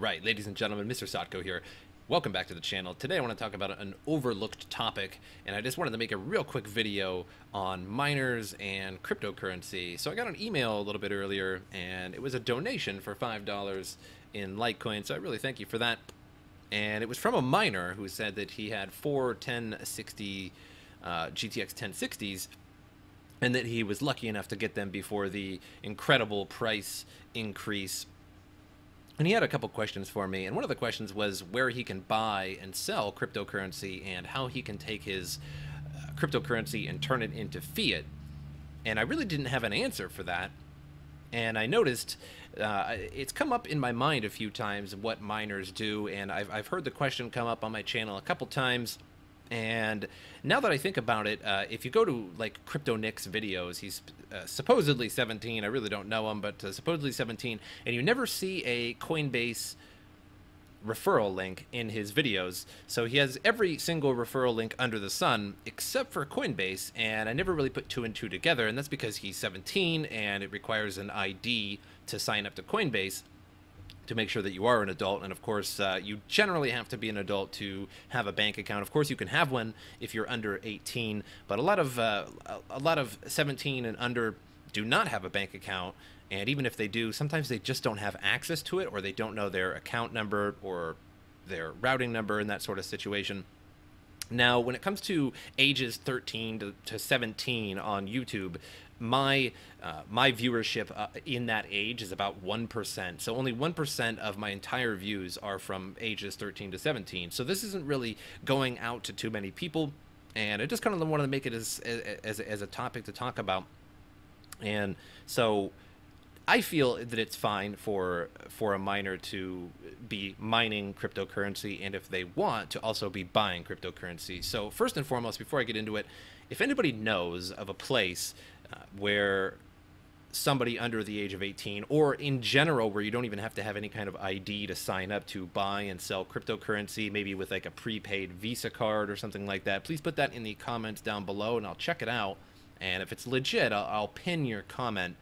Right, ladies and gentlemen, MrSotko here. Welcome back to the channel. Today I want to talk about an overlooked topic, and I just wanted to make a real quick video on miners and cryptocurrency. So I got an email a little bit earlier, and it was a donation for $5 in Litecoin, so I really thank you for that. And it was from a miner who said that he had four 1060 GTX 1060s, and that he was lucky enough to get them before the incredible price increase. And he had a couple questions for me, and one of the questions was where he can buy and sell cryptocurrency and how he can take his cryptocurrency and turn it into fiat. And I really didn't have an answer for that. And I noticed it's come up in my mind a few times what miners do, and I've heard the question come up on my channel a couple times. And now that I think about it, if you go to like Crypto Nick's videos, he's supposedly 17. I really don't know him, but supposedly 17. And you never see a Coinbase referral link in his videos. So he has every single referral link under the sun except for Coinbase. And I never really put two and two together. And that's because he's 17 and it requires an ID to sign up to Coinbase to make sure that you are an adult. And of course, you generally have to be an adult to have a bank account. Of course, you can have one if you're under 18, but a lot of 17 and under do not have a bank account. And even if they do, sometimes they just don't have access to it, or they don't know their account number or their routing number in that sort of situation. Now, when it comes to ages 13 to 17 on YouTube, my viewership in that age is about 1%. So only 1% of my entire views are from ages 13 to 17. So this isn't really going out to too many people, and I just kind of wanted to make it as a topic to talk about. And so I feel that it's fine for a miner to be mining cryptocurrency, and if they want, to also be buying cryptocurrency. So first and foremost, before I get into it, if anybody knows of a place where somebody under the age of 18, or in general where you don't even have to have any kind of ID to sign up to buy and sell cryptocurrency, maybe with like a prepaid Visa card or something like that, please put that in the comments down below and I'll check it out. And if it's legit, I'll pin your comment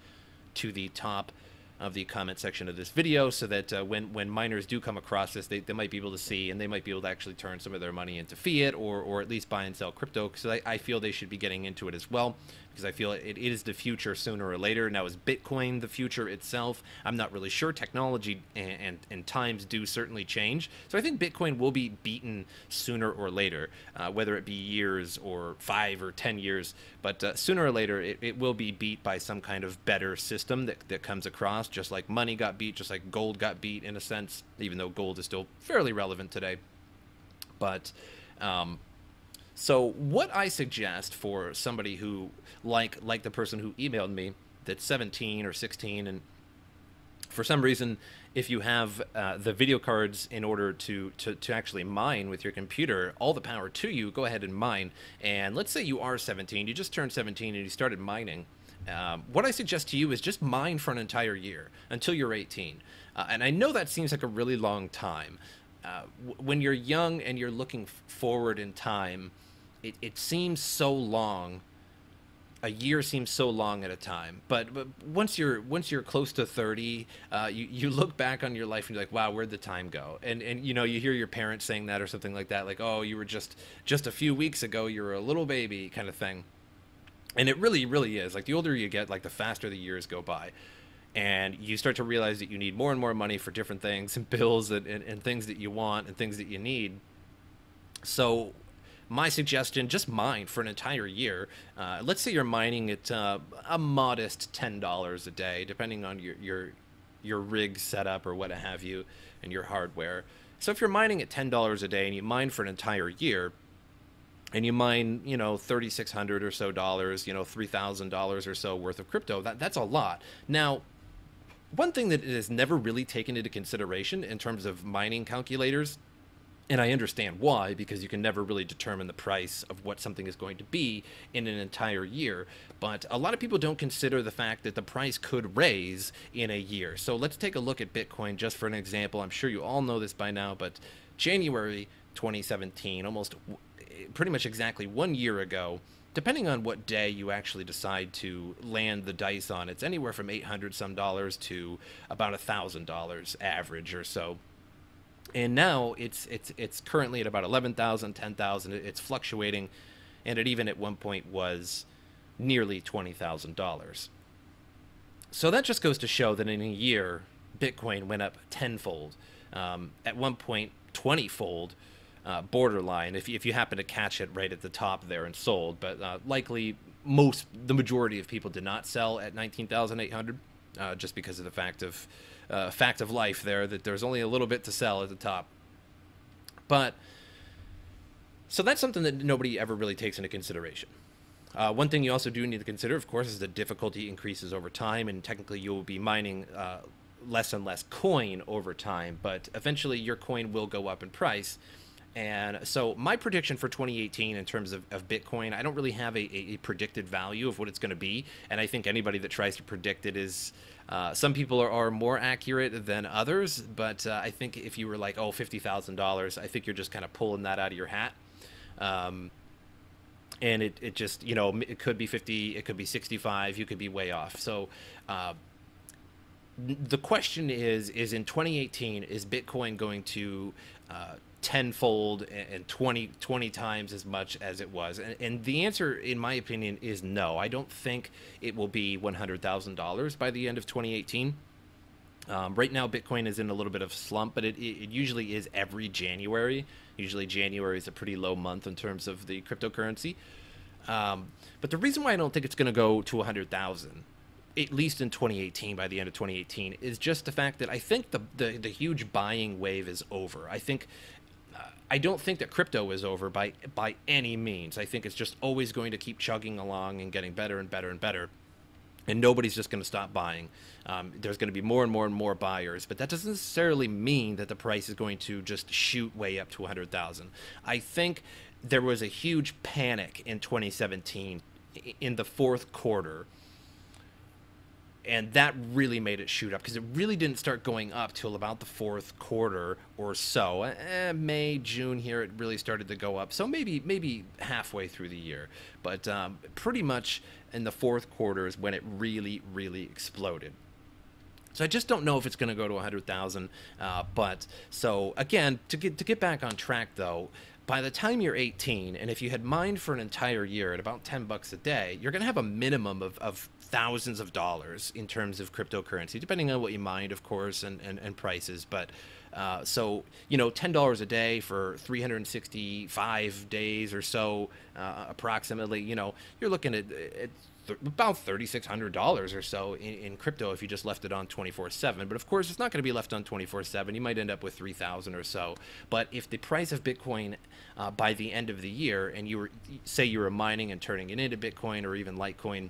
to the top of the comment section of this video, so that when miners do come across this, they might be able to see, and they might be able to actually turn some of their money into fiat, or at least buy and sell crypto, because I feel they should be getting into it as well, because I feel it is the future sooner or later. Now, is Bitcoin the future itself? I'm not really sure. Technology and times do certainly change, so I think Bitcoin will be beaten sooner or later, whether it be years or 5 or 10 years, but sooner or later it will be beat by some kind of better system that comes across, just like money got beat, just like gold got beat in a sense, even though gold is still fairly relevant today. But so what I suggest for somebody who, like the person who emailed me, that's 17 or 16, and for some reason, if you have the video cards in order to actually mine with your computer, all the power to you, go ahead and mine. And let's say you are 17, you just turned 17 and you started mining. What I suggest to you is just mine for an entire year until you're 18. And I know that seems like a really long time. When you're young and you're looking forward in time, it seems so long. A year seems so long at a time, but once you're close to 30, you look back on your life and you're like, wow, where'd the time go? And you know, you hear your parents saying that or something like that, like, oh, you were just a few weeks ago, you were a little baby, kind of thing. And it really is. Like, the older you get, like, the faster the years go by. And you start to realize that you need more and more money for different things, and bills and things that you want and things that you need. So my suggestion, just mine for an entire year. Let's say you're mining at a modest $10 a day, depending on your rig setup or what have you, and your hardware. So if you're mining at $10 a day and you mine for an entire year, and you mine, you know, $3,600 or so dollars, you know, $3,000 or so worth of crypto, that's a lot. Now, one thing that is never really taken into consideration in terms of mining calculators, and I understand why, because you can never really determine the price of what something is going to be in an entire year, but a lot of people don't consider the fact that the price could raise in a year. So let's take a look at Bitcoin just for an example. I'm sure you all know this by now, but January 2017, almost pretty much exactly 1 year ago, depending on what day you actually decide to land the dice on, it's anywhere from $800 some to about $1,000 average or so. And now it's currently at about 11,000, 10,000. It's fluctuating, and it even at one point was nearly $20,000. So that just goes to show that in a year, Bitcoin went up tenfold. At one point, 20-fold, borderline. If you happen to catch it right at the top there and sold, but likely the majority of people did not sell at 19,800, just because of the fact of life there, that there's only a little bit to sell at the top. But so that's something that nobody ever really takes into consideration. One thing you also do need to consider, of course, is the difficulty increases over time, and technically you will be mining less and less coin over time, but eventually your coin will go up in price. And so my prediction for 2018 in terms of Bitcoin, I don't really have a predicted value of what it's going to be. And I think anybody that tries to predict it is, some people are more accurate than others. But I think if you were like, oh, $50,000, I think you're just kind of pulling that out of your hat. And it just, you know, it could be 50, it could be 65, you could be way off. So the question is in 2018, is Bitcoin going to tenfold and 20 times as much as it was? And the answer, in my opinion, is no. I don't think it will be $100,000 by the end of 2018. Right now, Bitcoin is in a little bit of a slump, but it usually is every January. Usually January is a pretty low month in terms of the cryptocurrency. But the reason why I don't think it's going to go to 100,000, at least in 2018, by the end of 2018, is just the fact that I think the huge buying wave is over. I don't think that crypto is over by any means. I think it's just always going to keep chugging along and getting better and better and better. And nobody's just going to stop buying. There's going to be more and more and more buyers, but that doesn't necessarily mean that the price is going to just shoot way up to 100,000. I think there was a huge panic in 2017 in the fourth quarter, and that really made it shoot up, because it really didn't start going up till about the fourth quarter or so. May, June here, it really started to go up. So maybe halfway through the year. But pretty much in the fourth quarter is when it really, really exploded. So I just don't know if it's going to go to 100,000. But so again, to get back on track though, by the time you're 18, and if you had mined for an entire year at about $10 a day, you're going to have a minimum of thousands of dollars in terms of cryptocurrency, depending on what you mined, of course, and prices. But so, you know, $10 a day for 365 days or so, approximately, you know, you're looking at about $3,600 or so in crypto if you just left it on 24/7. But of course, it's not going to be left on 24/7. You might end up with 3,000 or so. But if the price of Bitcoin by the end of the year, and say you were mining and turning it into Bitcoin or even Litecoin,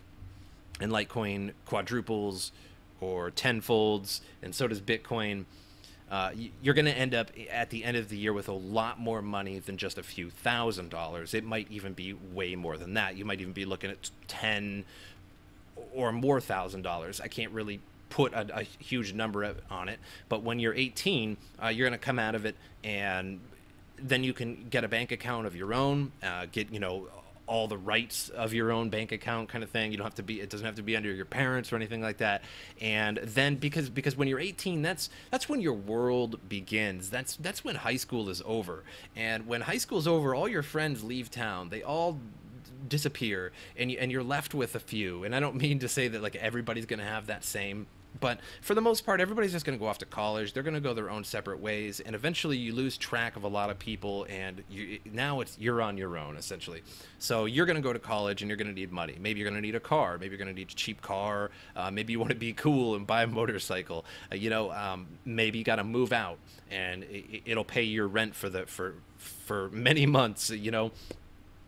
and Litecoin quadruples or tenfolds, and so does Bitcoin, you're going to end up at the end of the year with a lot more money than just a few $1,000s. It might even be way more than that. You might even be looking at 10 or more $1,000. I can't really put a huge number on it, but when you're 18, you're going to come out of it, and then you can get a bank account of your own, get, you know, all the rights of your own bank account, kind of thing. You don't have to be, it doesn't have to be under your parents or anything like that. And then because when you're 18, that's when your world begins. That's when high school is over. And when high school is over, all your friends leave town. They all disappear, and you're left with a few. And I don't mean to say that like everybody's going to have that same, but for the most part, everybody's just going to go off to college. They're going to go their own separate ways, and eventually you lose track of a lot of people, and now you're on your own, essentially. So you're going to go to college, and you're going to need money. Maybe you're going to need a car. Maybe you're going to need a cheap car. Maybe you want to be cool and buy a motorcycle. Maybe you got to move out, and it'll pay your rent for many months, you know.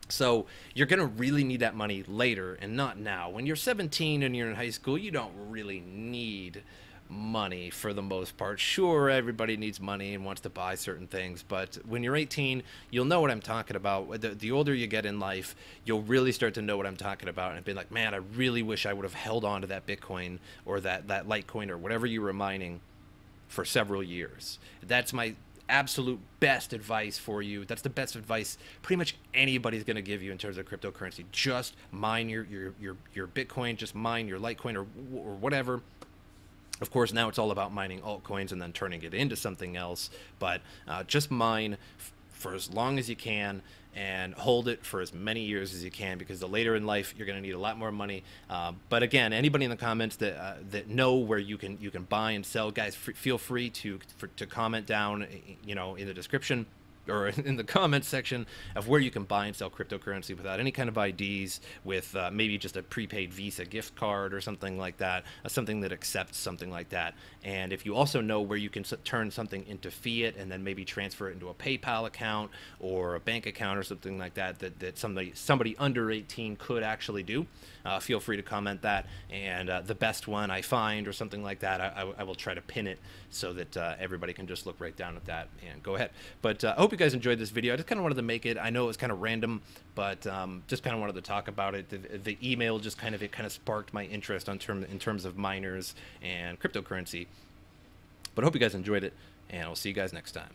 So you're going to really need that money later and not now. When you're 17 and you're in high school, you don't really need money for the most part. Sure, everybody needs money and wants to buy certain things, but when you're 18, you'll know what I'm talking about. The older you get in life, you'll really start to know what I'm talking about and be like, man, I really wish I would have held on to that Bitcoin or that Litecoin or whatever you were mining for several years. That's my absolute best advice for you. That's the best advice pretty much anybody's going to give you in terms of cryptocurrency. Just mine your Bitcoin, just mine your Litecoin or whatever. Of course, now it's all about mining altcoins and then turning it into something else. But just mine for as long as you can and hold it for as many years as you can, because the later in life you're going to need a lot more money. But again, anybody in the comments that know where you can buy and sell, guys, feel free to comment down, you know, in the description or in the comments section of where you can buy and sell cryptocurrency without any kind of IDs, with maybe just a prepaid Visa gift card or something like that, something that accepts something like that. And if you also know where you can turn something into fiat and then maybe transfer it into a PayPal account or a bank account or something like that, that somebody under 18 could actually do, feel free to comment that. And the best one I find or something like that, I will try to pin it so that everybody can just look right down at that and go ahead. But I hope you guys enjoyed this video. I just kind of wanted to make it. I know it was kind of random, but just kind of wanted to talk about it. The email just kind of sparked my interest in terms of miners and cryptocurrency. But I hope you guys enjoyed it, and I'll see you guys next time.